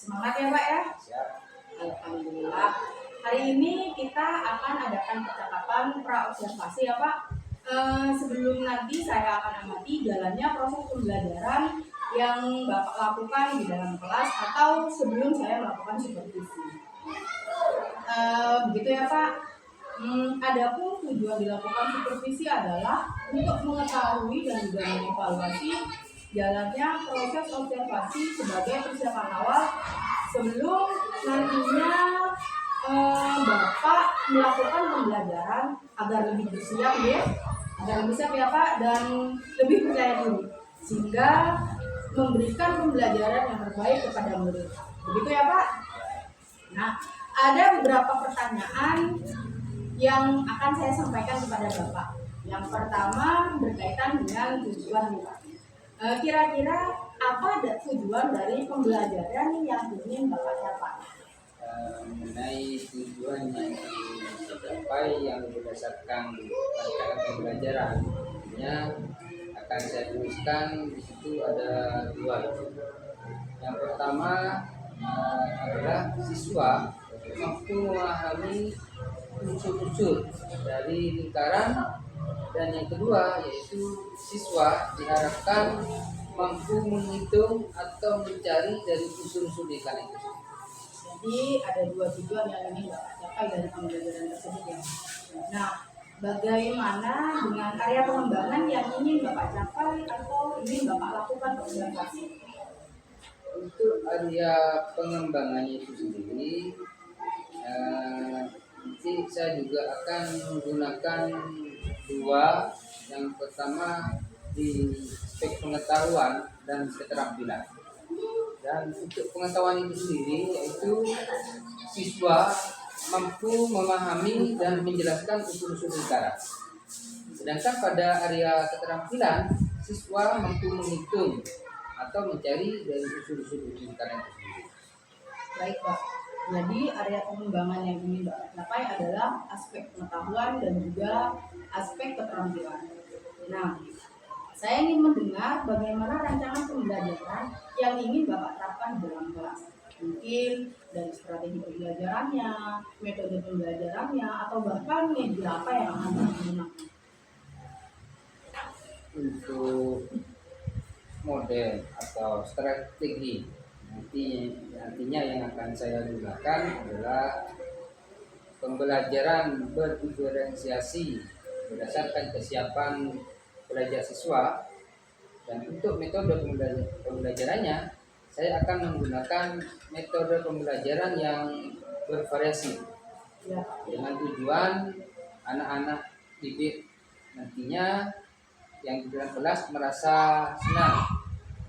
Semangat ya Pak ya. Siap. Alhamdulillah. Hari ini kita akan adakan percakapan pra-observasi ya Pak. Sebelum nanti saya akan amati jalannya proses pembelajaran yang Bapak lakukan di dalam kelas atau sebelum saya melakukan supervisi. Begitu ya Pak. Adapun tujuan dilakukan supervisi adalah untuk mengetahui dan juga mengevaluasi jalannya proses observasi sebagai persiapan awal sebelum nantinya Bapak melakukan pembelajaran agar lebih bersiap ya, Pak, dan lebih percaya diri sehingga memberikan pembelajaran yang terbaik kepada murid. Begitu ya Pak. Nah, ada beberapa pertanyaan yang akan saya sampaikan kepada Bapak. Yang pertama berkaitan dengan tujuan Bapak. Kira-kira apa tujuan dari pembelajaran yang ingin Bapak capai? Mengenai tujuan yang dicapai yang berdasarkan rancangan pembelajaran, akan saya tuliskan di situ ada dua. Yang pertama adalah siswa mampu memahami unsur-unsur dari lingkaran, dan yang kedua yaitu siswa diharapkan mampu menghitung atau mencari dari unsur-unsur lingkaran itu. Jadi ada dua tujuan yang ingin Bapak capai dari pembelajaran tersebut ya. Nah, bagaimana dengan area pengembangan yang ingin Bapak capai atau ingin Bapak lakukan observasi? Untuk area pengembangannya itu sendiri, nanti saya juga akan menggunakan dua. Yang pertama di aspek pengetahuan dan keterampilan. Dan untuk pengetahuan itu sendiri yaitu siswa mampu memahami dan menjelaskan unsur-unsur lingkaran. Sedangkan pada area keterampilan, siswa mampu menghitung atau mencari dari unsur-unsur lingkaran itu sendiri. Baik Pak. Jadi area pengembangan yang ingin Bapak capai adalah aspek pengetahuan dan juga aspek keterampilan. Nah, saya ingin mendengar bagaimana rancangan pembelajaran yang ingin Bapak terapkan dalam kelas. Mungkin dari strategi pembelajarannya, metode pembelajarannya, atau bahkan media apa yang akan Bapak gunakan. Untuk model atau strategi nantinya yang akan saya gunakan adalah pembelajaran berdiferensiasi berdasarkan kesiapan belajar siswa. Dan untuk metode pembelajarannya, saya akan menggunakan metode pembelajaran yang bervariasi dengan tujuan anak-anak didik nantinya yang di dalam kelas merasa senang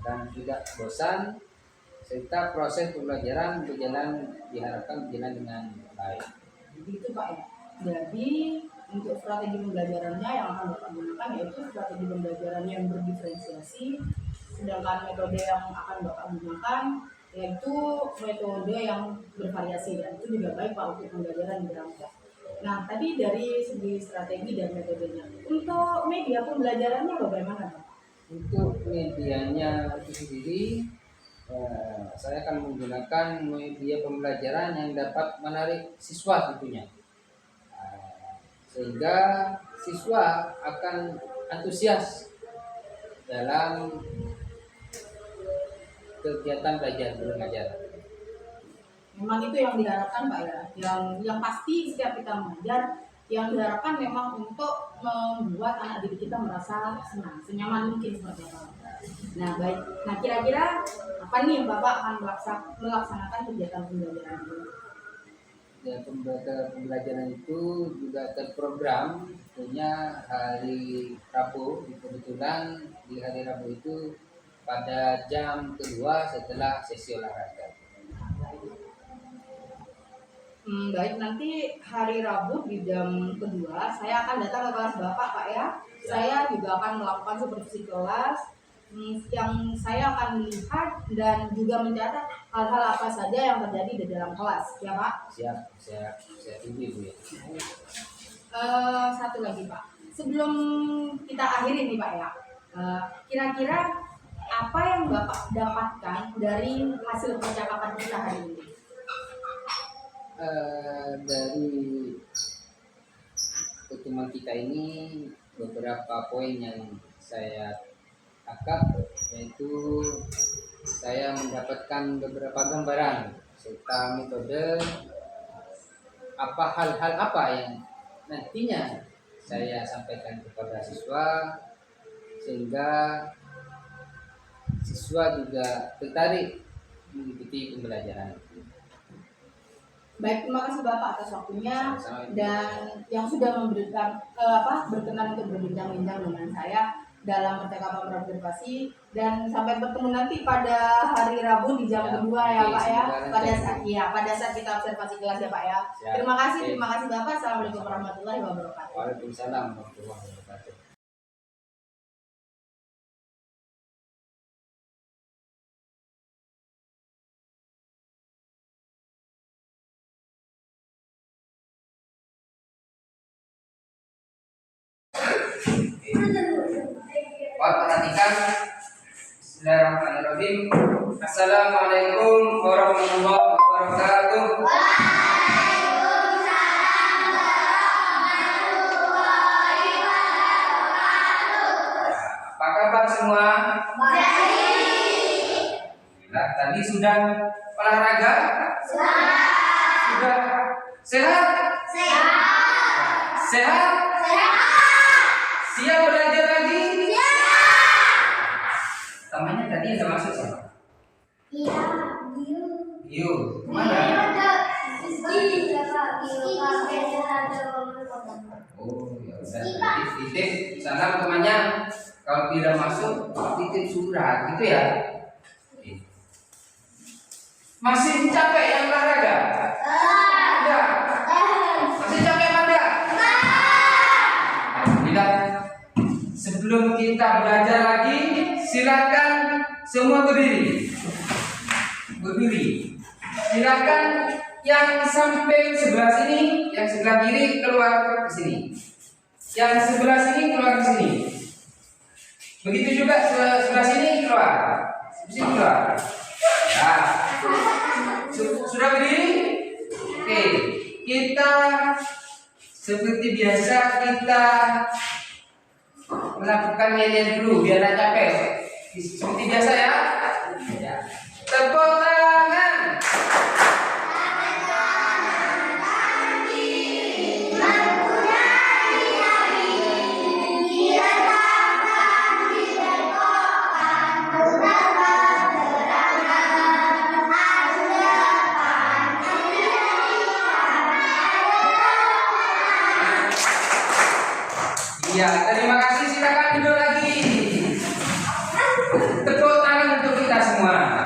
dan tidak bosan, serta proses pembelajaran diharapkan berjalan dengan baik. Begitu Pak ya. Jadi untuk strategi pembelajarannya yang akan Bapak gunakan yaitu strategi pembelajaran yang berdiferensiasi, sedangkan metode yang akan Bapak gunakan yaitu metode yang bervariasi, dan itu juga baik Pak untuk pembelajaran di dalam kelas. Nah, tadi dari segi strategi dan metodenya. Untuk media pembelajarannya bagaimana Pak? Untuk medianya itu sendiri, saya akan menggunakan media pembelajaran yang dapat menarik siswa tentunya, sehingga siswa akan antusias dalam kegiatan belajar mengajar. Memang itu yang diharapkan Pak ya. Yang pasti setiap kita mengajar, yang diharapkan memang untuk membuat anak didik kita merasa senang, senyaman mungkin seperti itu. Nah baik, nah kira-kira apa nih yang Bapak akan melaksanakan kegiatan pembelajaran ini? Dan pembelajaran itu juga terprogram, tentunya hari Rabu. Kebetulan di hari Rabu itu pada jam kedua setelah sesi olahraga. Baik, nanti hari Rabu di jam kedua saya akan datang ke kelas Bapak Pak ya. Saya juga akan melakukan supervisi kelas, yang saya akan melihat dan juga mencatat hal-hal apa saja yang terjadi di dalam kelas ya Pak. Siap, saya tunggu Bu ya. Satu lagi Pak, sebelum kita akhiri nih Pak ya, kira-kira apa yang Bapak dapatkan dari hasil percakapan kita hari ini? Dari pertemuan kita ini beberapa poin yang saya tangkap, yaitu saya mendapatkan beberapa gambaran serta metode hal-hal apa yang nantinya saya sampaikan kepada siswa, sehingga siswa juga tertarik mengikuti pembelajaran. Baik, terima kasih Bapak atas waktunya Sama-sama. dan yang sudah memberikan berkenan untuk berbincang-bincang dengan saya dalam percakapan observasi, dan sampai bertemu nanti pada hari Rabu di jam Ya, kedua ya oke, Pak ya, semoga pada saat kita observasi kelas ya Pak ya. Siap. Terima kasih Oke. Bapak. Assalamualaikum warahmatullahi wabarakatuh. Waalaikumsalam warahmatullahi wabarakatuh. Perhatikan. Bismillahirrahmanirrahim. Assalamualaikum warahmatullahi wabarakatuh. Apa kabar semua? Nah, tadi sudah olahraga? Sudah sehat? Sehat? Siap belajar lagi? Namanya tadi ada maksud siapa? Giu. Mana? Oh, ya udah. Titip sana temannya. Kalau tidak masuk, titip surat, gitu ya. Masih capek yang olahraga? Tidak. Masih capek mana? Tidak. Sebelum kita belajar lagi, silakan semua berdiri. Berdiri. Silakan yang samping sebelah sini, yang sebelah kiri keluar ke sini. Yang sebelah sini keluar ke sini. Begitu juga sebelah sini keluar. Sini keluar. Nah, sudah berdiri? Oke, kita seperti biasa kita melakukan yel dulu biar tidak capek. Seperti biasa ya. Tepuk tangan. Iya, terima kasih. Silakan duduk lagi. Tepuk tangan untuk kita semua.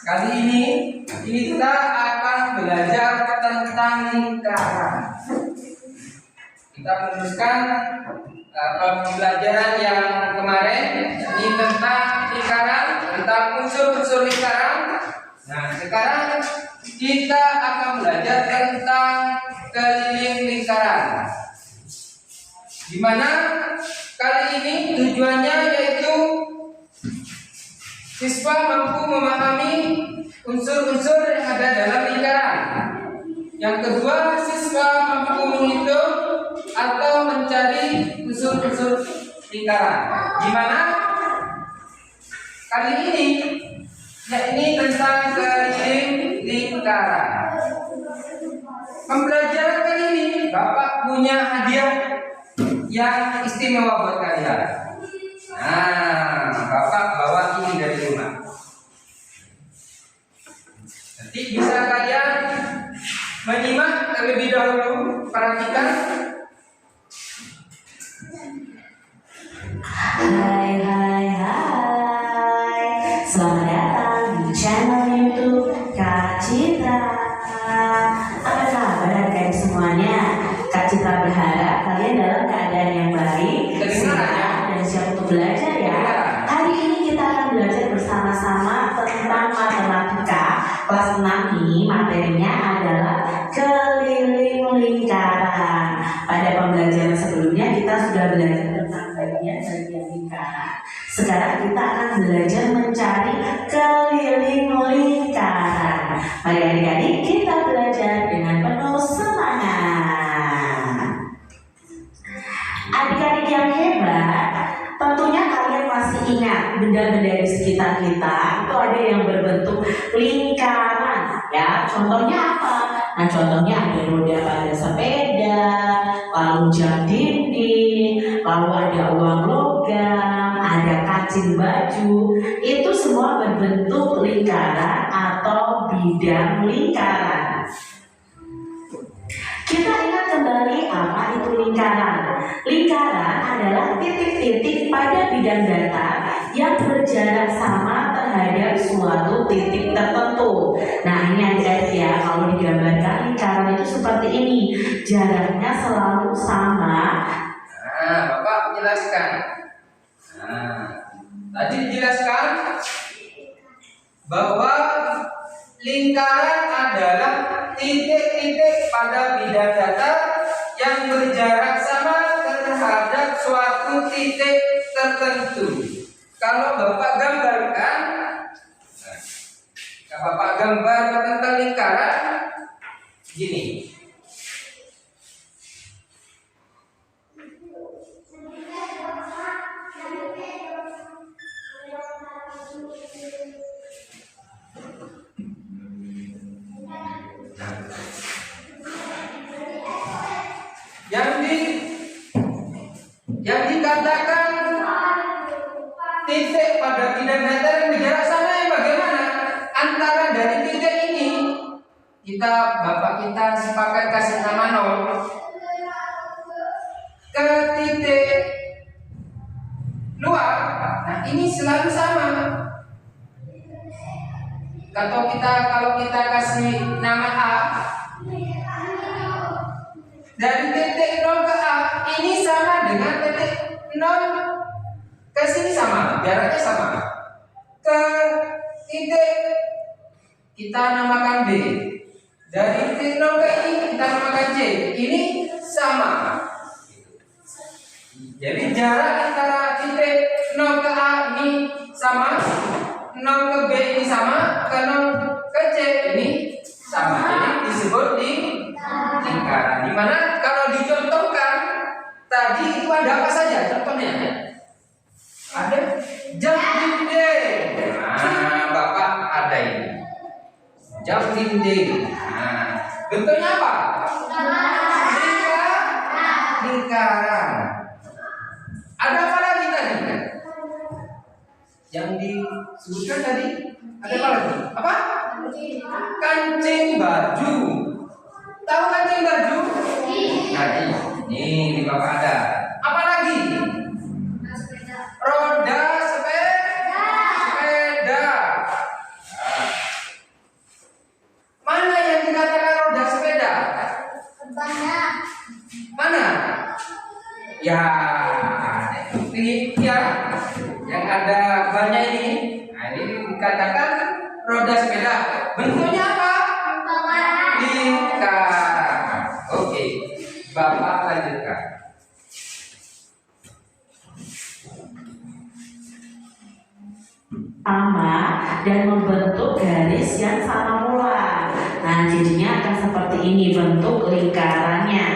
Kali ini kita akan belajar tentang lingkaran. Kita meneruskan pembelajaran yang kemarin ini tentang lingkaran, tentang unsur-unsur lingkaran. Nah, sekarang kita akan belajar tentang keliling lingkaran. Di mana kali ini tujuannya yaitu siswa mampu memahami unsur-unsur yang ada dalam lingkaran. Yang kedua, siswa mampu menghitung atau mencari unsur-unsur lingkaran. Di mana kali ini yakni tentang keliling lingkaran. Pembelajaran kali ini Bapak punya hadiah yang istimewa buat kalian. Nah, Bapak bawa ini dari rumah. Nanti bisa kalian menyimak terlebih dahulu, perhatikan. Hai, selamat datang di channel YouTube Kak Citra. Apa kabar adik semuanya? Kak Citra berharap kalian dalam keadaan yang baik, sehat, dan siap untuk belajar ya. Hari ini kita akan belajar bersama-sama tentang matematika kelas 6 ini. Materinya adalah keliling lingkaran. pada pembelajaran sebelumnya kita sudah belajar tentang bagian-bagian lingkaran. Sekarang kita akan belajar mencari keliling lingkaran. Mari adik-adik kita belajar dengan penuh semangat. Adik-adik yang hebat, tentunya kalian masih ingat benda-benda di sekitar kita itu ada yang berbentuk lingkaran, ya. Contohnya apa? Nah, contohnya ada roda pada sepeda, lalu jam dinding, lalu ada uang logam, ada kancing baju. Itu semua berbentuk lingkaran atau bidang lingkaran. Kita ingat kembali apa itu lingkaran. Lingkaran adalah titik-titik pada bidang datar yang berjarak sama terhadap suatu titik tertentu. Nah, ini adik-adik ya, kalau digambarkan lingkaran itu seperti ini. Jaraknya selalu sama. Nah, Bapak jelaskan. Nah, tadi dijelaskan bahwa lingkaran adalah titik-titik pada bidang datar yang berjarak sama terhadap suatu titik tertentu. Kalau Bapak gambarkan, kalau Bapak gambar tentang lingkaran, gini. Yang dikatakan titik pada bidang datar yang berjarak sama yang bagaimana? Antara dari titik ini Bapak kita sepakat kasih nama 0 ke titik luar. Nah, ini selalu sama. Kalau kita kasih nama A, dari titik 0 ke A ini sama dengan titik 0 ke sini sama, jaraknya sama. Ke titik kita namakan B. Dari titik 0 ke ini kita namakan C. Ini sama. Jadi jarak antara titik 0 ke A ini sama, 0 ke B ini sama, ke 0 ke C ini sama. Jadi disebut lingkaran. Dimana kalau dicontohkan tadi itu ada apa saja contohnya? Ada jam dinding. Nah, Bapak ada ini jam dinding. Nah, bentuknya apa? Lingkaran. Ada apa lagi tadi? Yang disebutkan tadi ada apa lagi? Apa? Kancing baju. Tahu kancing baju? Tadi. Nih, di Bapak ada. Apa lagi? Roda sepeda. Nah. Mana yang dikatakan roda sepeda? Mana? Ya, ini ya, yang ada banyak ini. Nah, ini dikatakan roda sepeda. Bentuknya apa? Lingkaran. Oke, Bapak lanjutkan. Sama dan membentuk garis yang sama pula. Nah, jadinya akan seperti ini bentuk lingkarannya.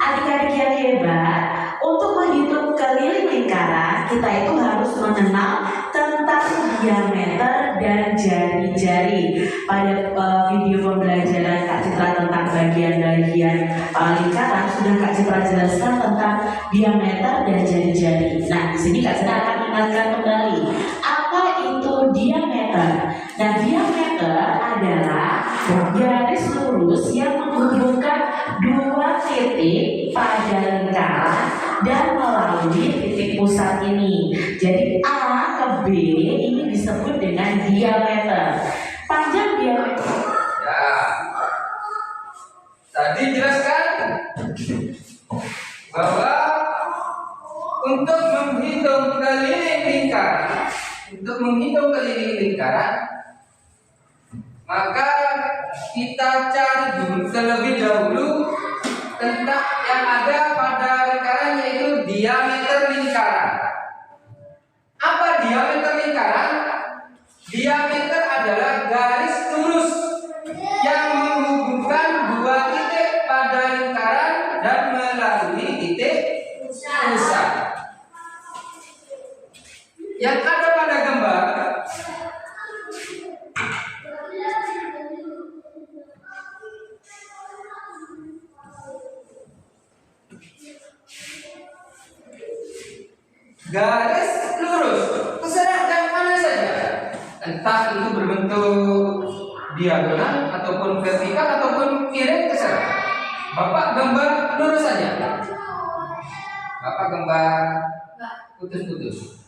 Adik-adik yang hebat, untuk menghitung keliling lingkaran, kita itu harus mengenal tentang diameter dan jari-jari. Pada video pembelajaran Kak Citra tentang bagian-bagian lingkaran sudah Kak Citra jelaskan tentang diameter dan jari-jari. Nah, di sini Kak Citra akan ingatkan kembali apa itu diameter. Nah, diameter adalah garis lurus yang menghubungkan dua titik pada lingkaran dan melalui titik pusat ini. Jadi A ke B ini disebut dengan diameter. Panjang diameter. Ya. Tadi jelaskan bahwa untuk menghitung keliling lingkaran, maka kita cari dulu terlebih dahulu tentang yang ada pada lingkaran, yaitu diameter lingkaran. Apa diameter lingkaran? Diameter adalah garis lurus yang menghubungkan dua titik pada lingkaran dan melalui titik pusat. Yang ada pada gambar garis lurus, terserah yang mana saja, entah itu berbentuk diagonal ataupun vertikal ataupun miring, terserah. Bapak gambar lurus saja. Bapak gambar putus-putus.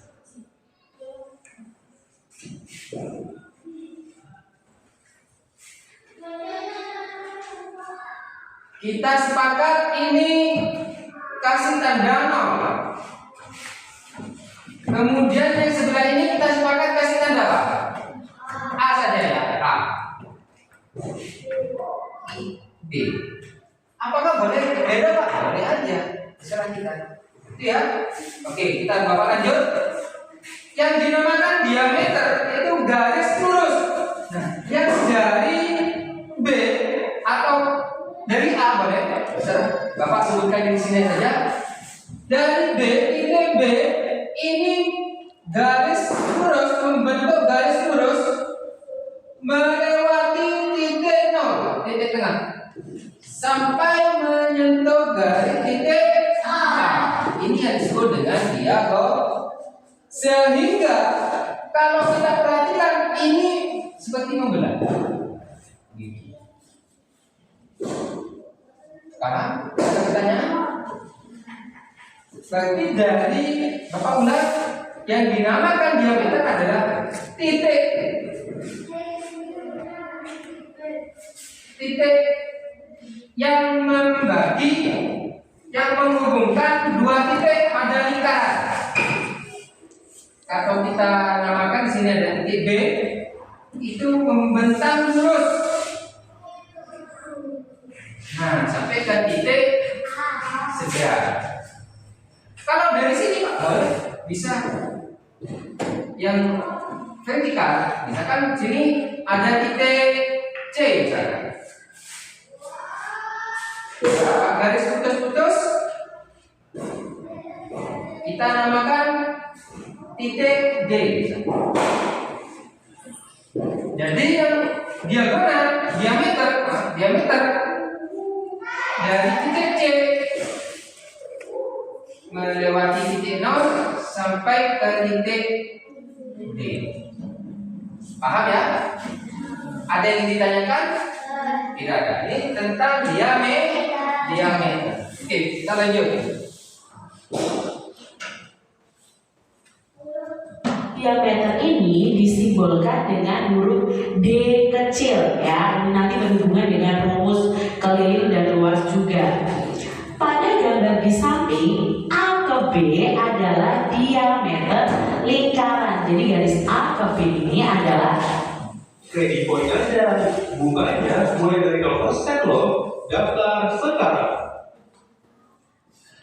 Kita sepakat ini kasih tanda nol. Kemudian yang sebelah ini kita sepakat kasih tanda apa? A saja ya, A. B. Apakah boleh beda Pak? Boleh aja, terserah kita. Itu ya. Oke, kita Bapak lanjut. Yang dinamakan diameter itu garis lurus. Nah, yang dari B atau dari A boleh, terserah. Bapak sebutkan di sini saja. Dari B, titik B ini garis lurus, membentuk garis lurus melewati titik nol, titik tengah, sampai menyentuh garis titik A. Ini yang disebut dengan diagonal. Sehingga kalau kita perhatikan ini seperti membelah. Paham? Ada pertanyaan? Berarti dari Bapak ulang, yang dinamakan diameter adalah titik yang membagi, yang menghubungkan dua titik pada lingkaran. Atau kita namakan di sini ada titik B, itu membentang lurus. Nah, sampai ke titik sebelah. Kalau dari sini Pak boleh, bisa yang vertikal, misalkan sini ada titik C misalkan. Garis putus-putus kita namakan titik D misalkan. Jadi yang diagonal diameter dari titik C melewati titik 0 sampai ke titik D. Paham ya? Ada yang ditanyakan? Tidak ada. Ini tentang diameter. Oke, kita lanjut. Diameter ini disimbolkan dengan huruf D kecil ya. Ini nanti berhubungan dengan rumus keliling dan luas juga. Pada gambar di samping, A ke B adalah diameter lingkaran. Jadi garis A ke B ini adalah kredit poin aja, bunganya mulai dari 0% loh. Daftar sekarang.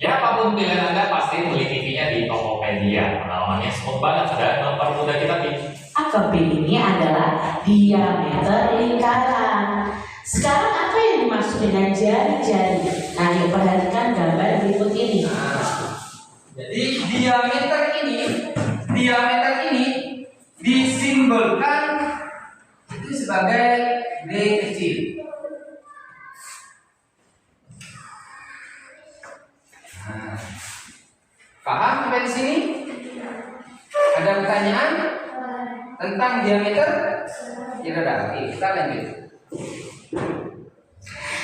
Ya, apapun pilihan Anda pasti memilikinya di Tokopedia. Pengalamannya smooth banget dan mempermudah kita pilih. A ke B ini adalah diameter lingkaran. Sekarang apa yang dimaksud dengan jari-jari? Nah, yuk perhatikan gambar berikut ini. Jadi diameter ini disimbolkan itu sebagai D kecil. Nah, paham sampai di sini? Ada pertanyaan tentang diameter? Tidak ada. Oke, kita lanjut.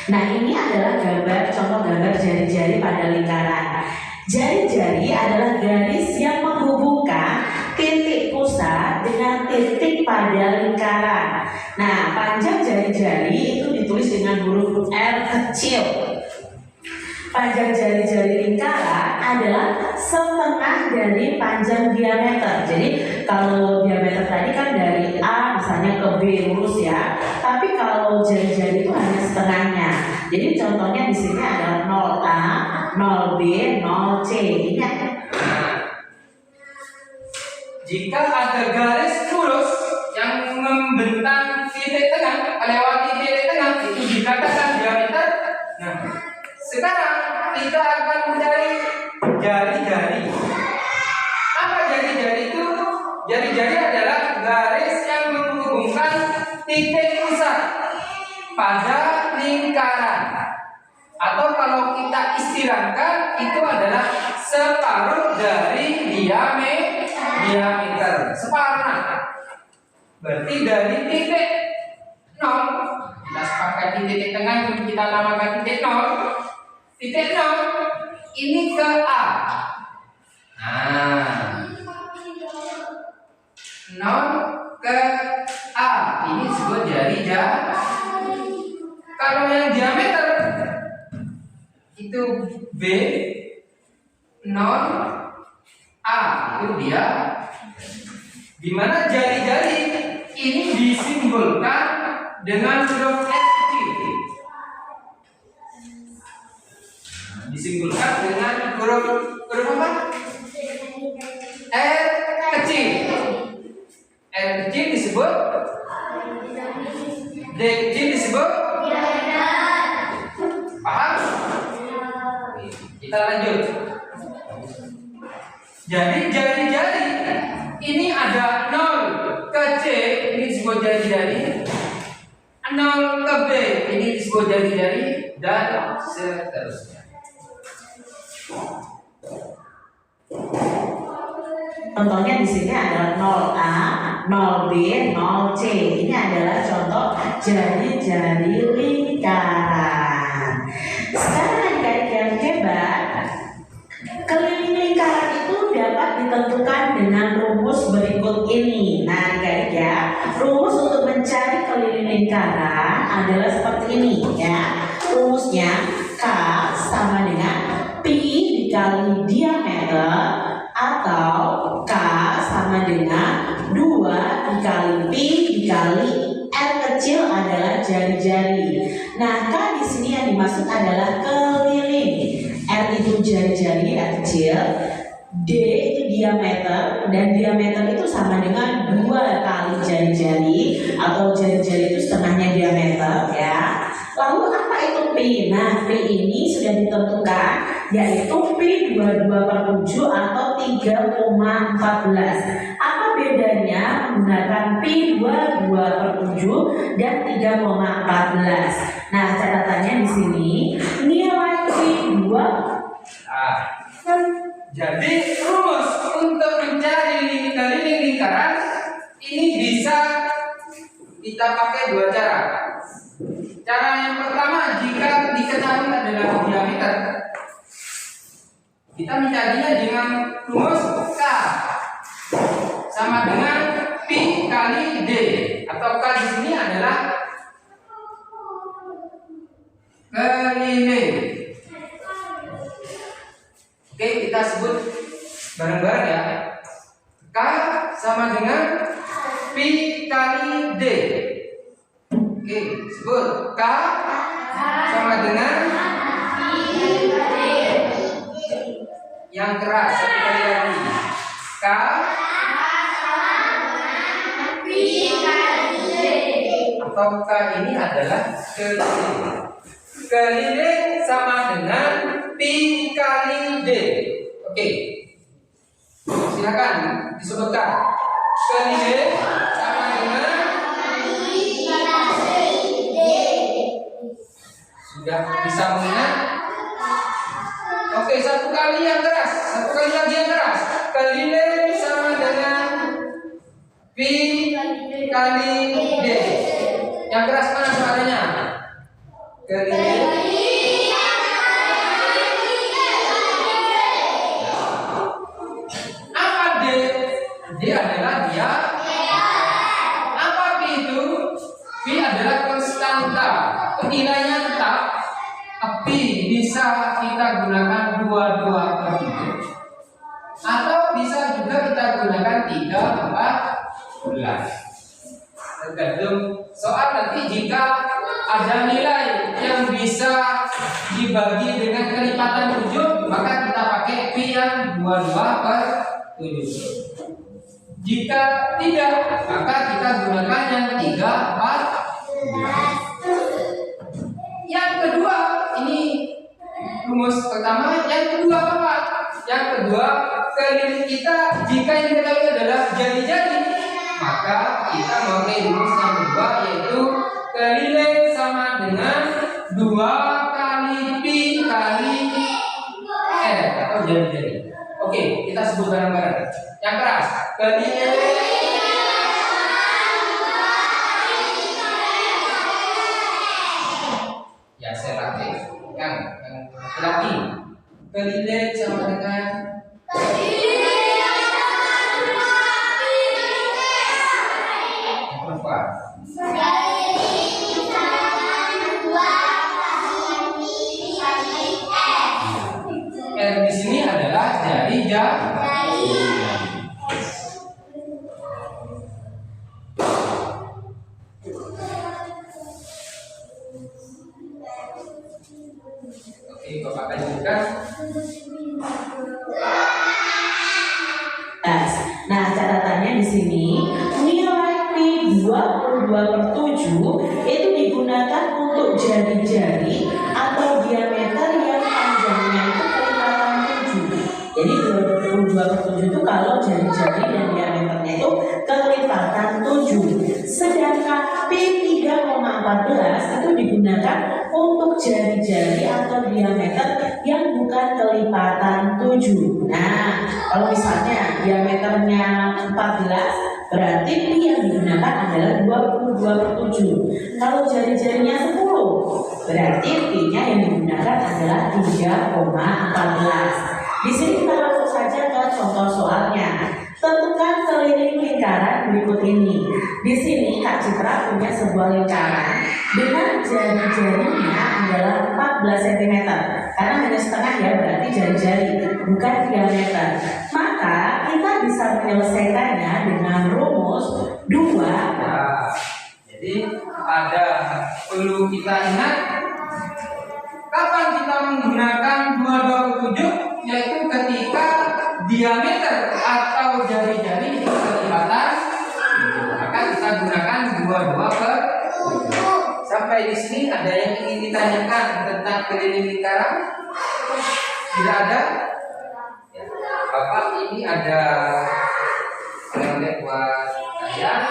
Nah, ini adalah contoh gambar jari-jari pada lingkaran. Jari-jari adalah garis yang menghubungkan titik pusat dengan titik pada lingkaran. Nah, panjang jari-jari itu ditulis dengan huruf R kecil. Panjang jari-jari lingkaran adalah setengah dari panjang diameter. Jadi kalau diameter tadi kan dari A misalnya ke B lurus ya. Tapi kalau jari-jari itu hanya setengahnya. Jadi contohnya di sini ada 0A, 0B, 0C. Ini ada. Jika ada garis lurus yang membentang titik tengah, melewati titik tengah, itu dikatakan diameter. Nah, sekarang kita akan mencari jari-jari. Apa jari-jari itu? Jari-jari adalah garis yang menghubungkan titik pusat pada lingkaran. Atau kalau kita istilahkan itu adalah separuh dari diameter. Separuh. Berarti dari titik 0, kita sepakat di titik tengah itu kita namakan titik 0. Titik 0 ini ke A. Nah, 0 ke A ini disebut jari-jari. Kalau yang diameter itu B, 0 A itu dia. Dimana jari-jari ini disimbolkan dengan huruf S kecil. Disimbolkan dengan huruf apa? R kecil. R kecil disebut D kecil disebut paham? Kita lanjut. Jadi jari-jari ini ada 0 ke C, ini disebut jari-jari. 0 ke B, ini disebut jari-jari, dan seterusnya. Contohnya di sini adalah 0A, 0B, 0C. Ini adalah contoh jari-jari lingkaran. Sekarang adik-adik yang hebat, keliling lingkaran itu dapat ditentukan dengan rumus berikut ini. Nah, adik-adik ya, rumus untuk mencari keliling lingkaran adalah seperti ini ya. Rumusnya K sama dengan Pi dikali diameter, atau K sama dengan 2 dikali Pi dikali R kecil adalah jari-jari. Nah, K di sini yang dimaksud adalah keliling. R itu jari-jari R kecil, D itu diameter, dan diameter itu sama dengan 2 kali jari-jari, atau jari-jari itu setengahnya diameter ya. Lalu apa itu Pi? Nah, Pi ini sudah ditentukan, yaitu Pi 22/7 atau 3,14. Apa bedanya menggunakan Pi 22/7 dan 3,14? Nah, catatannya di sini nilai Pi 2. Jadi rumus untuk mencari keliling lingkaran ini bisa kita pakai 2 cara. Cara yang pertama, jika diketahui adalah diameter, kita mencarinya dengan rumus K sama dengan Pi kali D, atau K di sini adalah keliling. Oke, kita sebut bareng-bareng ya. K sama dengan Pi kali D. Oke, sebut K sama dengan yang keras. Satu kali lagi. K atau K ini adalah keliling. Keliling sama dengan Pi kali D. Oke, silakan disebutkan. Keliling sama dengan sudah bisa mengingat? Oke, satu kali yang keras, satu kali lagi yang keras. Keliling sama dengan Pi kali D. Yang keras mana suaranya? Keliling. Apa D? D adalah dia. Apa Pi itu? Pi adalah konstanta. Nilainya tetap, tapi bisa kita dibagi dengan kelipatan 7, maka kita pakai Pi yang 22/7. Jika tidak, maka kita gunakan yang 3/14. Yang kedua, ini rumus pertama. Yang kedua apa? Yang kedua, keliling kita jika yang diketahui adalah jari-jari, maka kita memakai rumus yang kedua, yaitu keliling sama dengan 2 kali Pi kali R atau jari-jari. Oke, kita sebut bareng-bareng. Yang keras, keliling. Ya, saya pakai yang laki. Keliling sama dengan perempuan. R di sini adalah jari. Oke, Bapak lanjutkan. Nah, catatannya di sini nilai Pi 22/7 itu digunakan untuk jari-jari atau diameter yang panjangnya itu kelipatan 7. Jadi 22/7 itu kalau jari-jari dan diameternya itu kelipatan 7. Sedangkan Pi 3,14 itu digunakan untuk jari-jari atau diameter yang bukan kelipatan 7. Nah, kalau misalnya diameternya 14, berarti Pi yang digunakan adalah 22/7. Kalau jari-jarinya 10, berarti Pi-nya yang digunakan adalah 3,14. Di sini kita langsung saja ke contoh soalnya. Tentukan keliling lingkaran berikut ini. Di sini Kak Citra punya sebuah lingkaran dengan jari-jarinya adalah 14 cm. Karena hanya setengah ya, berarti jari-jari, bukan diameter. Maka kita bisa menyelesaikannya dengan rumus 2. Nah, jadi ada perlu kita ingat kapan kita menggunakan 22/7, yaitu ketika diameter atau jari-jari itu kelipatan, maka kita gunakan 22/7. Sampai di sini ada yang ingin ditanyakan tentang keliling lingkaran? Tidak ada? Ya. Bapak ini ada oleh buat kalian.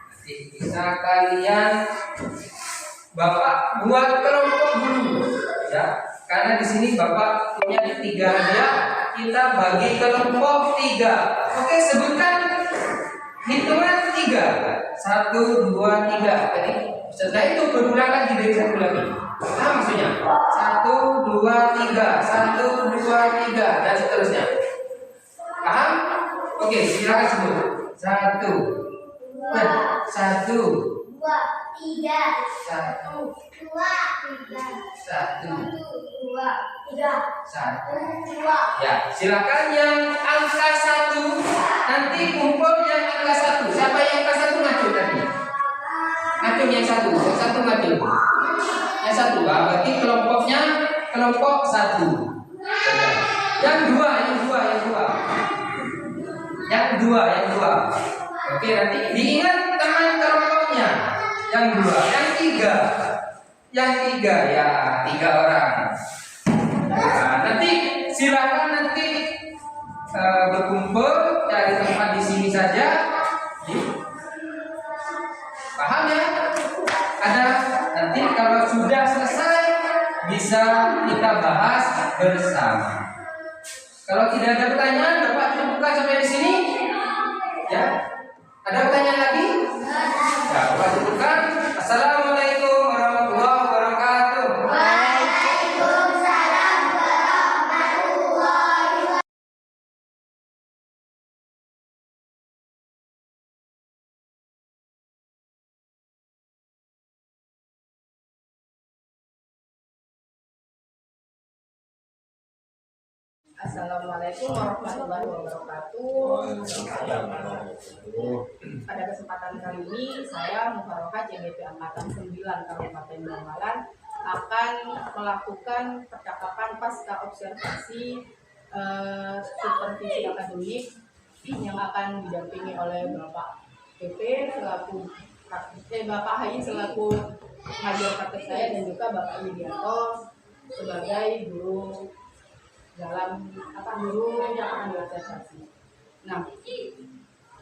Nanti bisa kalian Bapak buat kelompok dulu, ya. Karena di sini Bapak punya 3 hadiah, kita bagi kelompok 3. Oke, sebutkan hitungan 3. 1, 2, 3. Jadi setelah itu berulang lagi dari 1 lagi. Nah, maksudnya 1, 2, 3, 1, 2, 3 dan seterusnya. Paham? Oke, silakan sebut. 1, 1, 2, 3, 1, 2, 3, 1, 2, 3, 1. 2. Ya, silakan yang angka 1 nanti kumpul yang angka 1. Siapa yang angka 1 ngacung tadi? Ngacung yang 1 ngacung. Yang 1, berarti kelompoknya kelompok 1. Yang 2. Oke, nanti diingat teman kelompoknya. Yang 2, yang 3 ya 3 orang. Nah, nanti silakan berkumpul cari tempat di sini saja. Paham ya? Ada nanti kalau sudah selesai bisa kita bahas bersama. Kalau tidak ada pertanyaan, Bapak cukupkan sampai di sini. Ya. Ada pertanyaan lagi? Ya, Bapak cukupkan. Assalamualaikum warahmatullahi wabarakatuh. Waalaikumsalam warahmatullahi wabarakatuh. Assalamualaikum warahmatullahi wabarakatuh. Pada kesempatan kali ini saya Mufarokah CGP Angkatan 9 Kabupaten Bangkalan akan melakukan percakapan pasca observasi supervisi akademik yang akan didampingi oleh Bapak PP selaku Bapak HI selaku ngajar praktek saya dan juga Bapak Widianto sebagai guru guru yang akan diobservasi. Nah,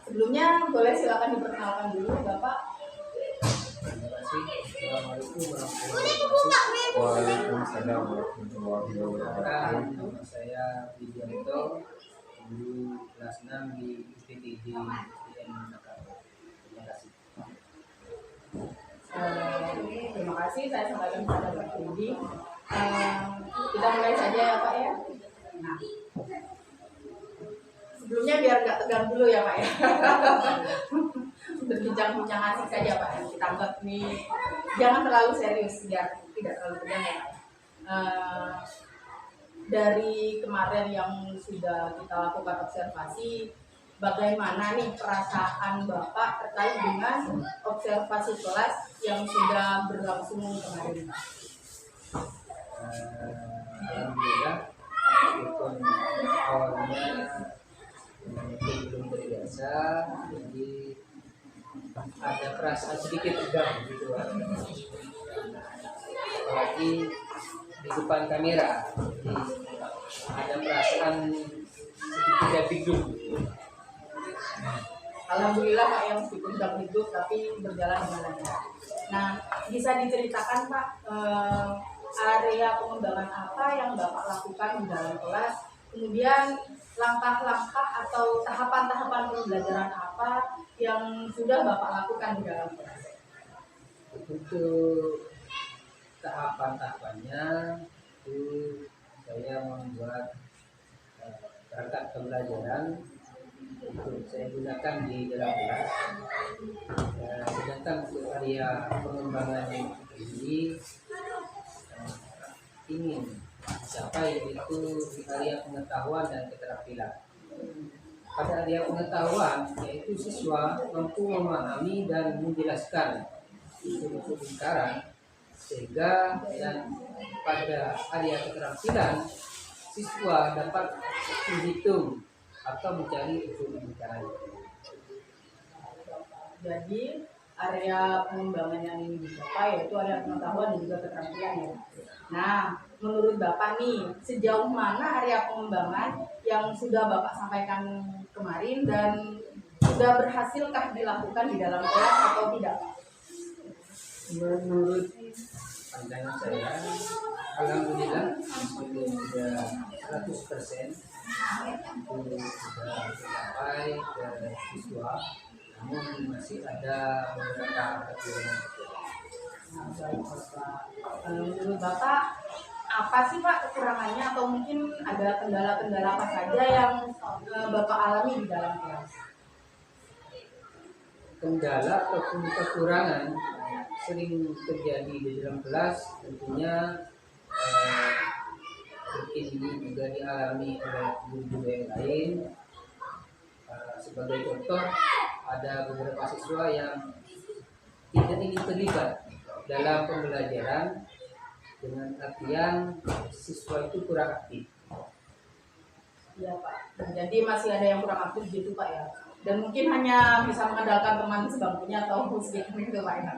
sebelumnya boleh silakan diperkenalkan dulu Bapak. Terima kasih. Assalamualaikum warahmatullahi wabarakatuh. Waalaikumsalam warahmatullahi wabarakatuh. Nama saya Widianto, guru kelas 6 di IPTJ IN Jakarta. Terima kasih. Terima kasih saya sampaikan kepada Pak Rudi. Kita mulai saja ya Pak ya. Nah, sebelumnya biar nggak tegang dulu ya Pak ya. Berbincang-bincang asik saja Pak. Kita anggap nih jangan terlalu serius biar tidak terlalu tegang ya. Dari kemarin yang sudah kita lakukan observasi, bagaimana nih perasaan Bapak terkait dengan observasi kelas yang sudah berlangsung kemarin? Alhamdulillah, meskipun awalnya mungkin belum terbiasa, jadi ada perasaan sedikit tegang gitu, apalagi di depan kamera, jadi ada perasaan sedikit bingung. Alhamdulillah Pak yang meskipun sudah hidup tapi berjalan dengan lancar. Nah, bisa diceritakan Pak area pengembangan apa yang Bapak lakukan di dalam kelas, kemudian langkah-langkah atau tahapan-tahapan pembelajaran apa yang sudah Bapak lakukan di dalam kelas? Untuk tahapan-tahapannya itu saya membuat perangkat pembelajaran untuk saya gunakan di dalam kelas. Sedangkan untuk area pengembangan ini ingin capai itu di area pengetahuan dan keterampilan. Pada area pengetahuan yaitu siswa mampu memahami dan menjelaskan unsur-unsur lingkaran, sehingga dan pada area keterampilan siswa dapat menghitung atau mencari unsur lingkaran. Jadi area pengembangan yang ingin dicapai yaitu area pengetahuan dan juga keterampilan ya. Nah, menurut Bapak nih, sejauh mana area pengembangan yang sudah Bapak sampaikan kemarin dan sudah berhasilkah dilakukan di dalam kelas atau tidak? Menurut pandangan saya, alhamdulillah meskipun sudah 100% itu sudah tercapai ke siswa, namun masih ada beberapa kekurangan. Menurut Bapak, apa sih Pak kekurangannya atau mungkin ada kendala-kendala apa saja yang Bapak alami di dalam kelas? Kendala ataupun kekurangan sering terjadi di dalam kelas, tentunya mungkin ini juga dialami oleh guru-guru yang lain. Sebagai contoh, ada beberapa siswa yang tidak ingin terlibat dalam pembelajaran dengan artian siswa itu kurang aktif. Iya Pak. Jadi masih ada yang kurang aktif gitu Pak ya. Dan mungkin hanya bisa mengandalkan teman sebangkunya atau sedikit gitu Pak ya.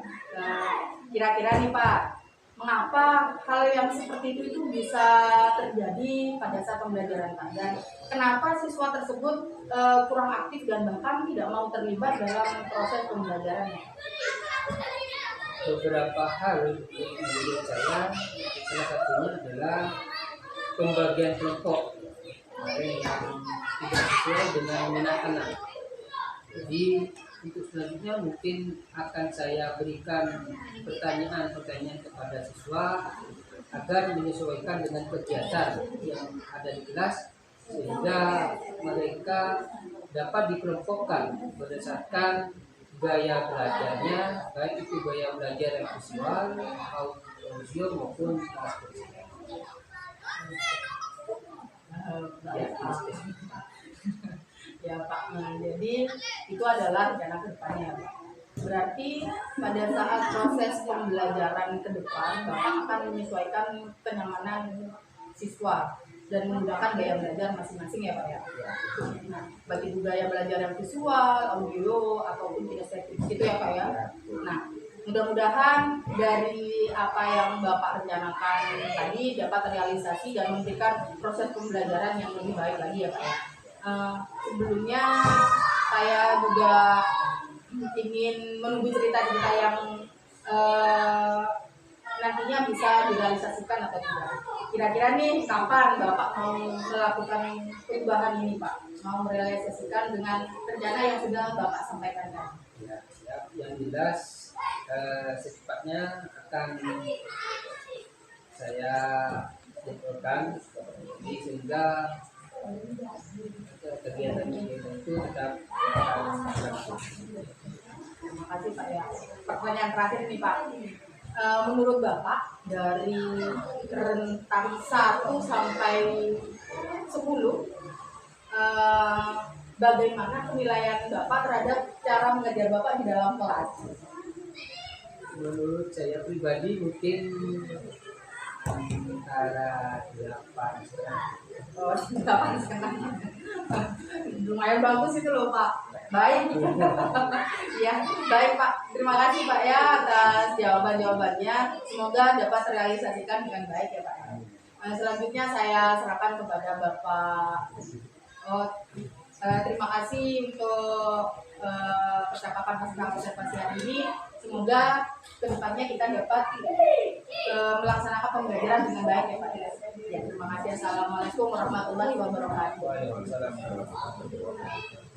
Kira-kira nih Pak, mengapa hal yang seperti itu bisa terjadi pada saat pembelajaran Pak? Dan kenapa siswa tersebut kurang aktif dan bahkan tidak mau terlibat dalam proses pembelajarannya? Beberapa hal menurut saya, salah satunya adalah pembagian kelompok kemarin yang tidak sesuai dengan minat anak. Jadi untuk selanjutnya mungkin akan saya berikan pertanyaan-pertanyaan kepada siswa agar menyesuaikan dengan kegiatan yang ada di kelas, sehingga mereka dapat dikelompokkan berdasarkan gaya belajarnya, baik itu gaya belajar yang visual, audio maupun transkripsi. Ya Pak, jadi itu adalah rencana kedepannya Pak. Berarti pada saat proses pembelajaran ke depan, Bapak akan menyesuaikan kenyamanan siswa dan menggunakan gaya belajar masing-masing ya Pak ya. Nah, bagi gaya belajar yang visual, audio, ataupun kinestetik gitu ya Pak ya. Nah, mudah-mudahan dari apa yang Bapak rencanakan tadi dapat terrealisasi dan memberikan proses pembelajaran yang lebih baik lagi ya Pak ya. Sebelumnya saya juga ingin menunggu cerita-cerita yang nantinya bisa direalisasikan atau tidak. Kira-kira nih kapan Bapak mau melakukan perubahan ini Pak? Mau merealisasikan dengan rencana yang sudah Bapak sampaikan tadi? Ya, siap. Yang jelas secepatnya akan saya lakukan sehingga kegiatan itu tetap berlangsung. Terima kasih Pak ya. Pertanyaan terakhir nih Pak. Menurut Bapak dari rentang 1 sampai 10, bagaimana penilaian Bapak terhadap cara mengajar Bapak di dalam kelas? Menurut saya pribadi mungkin antara 8,5. Oh, 8,5. Lumayan bagus itu loh Pak. Baik. Ya, baik Pak. Terima kasih Pak ya atas jawaban-jawabannya. Semoga dapat terrealisasikan dengan baik ya Pak. Selanjutnya saya serahkan kepada Bapak. Terima kasih untuk percakapan tentang observasi hari ini. Semoga kedepannya kita dapat melaksanakan pembelajaran dengan baik ya Pak. Ya, terima kasih. Assalamualaikum warahmatullahi wabarakatuh. Waalaikumsalam warahmatullahi wabarakatuh.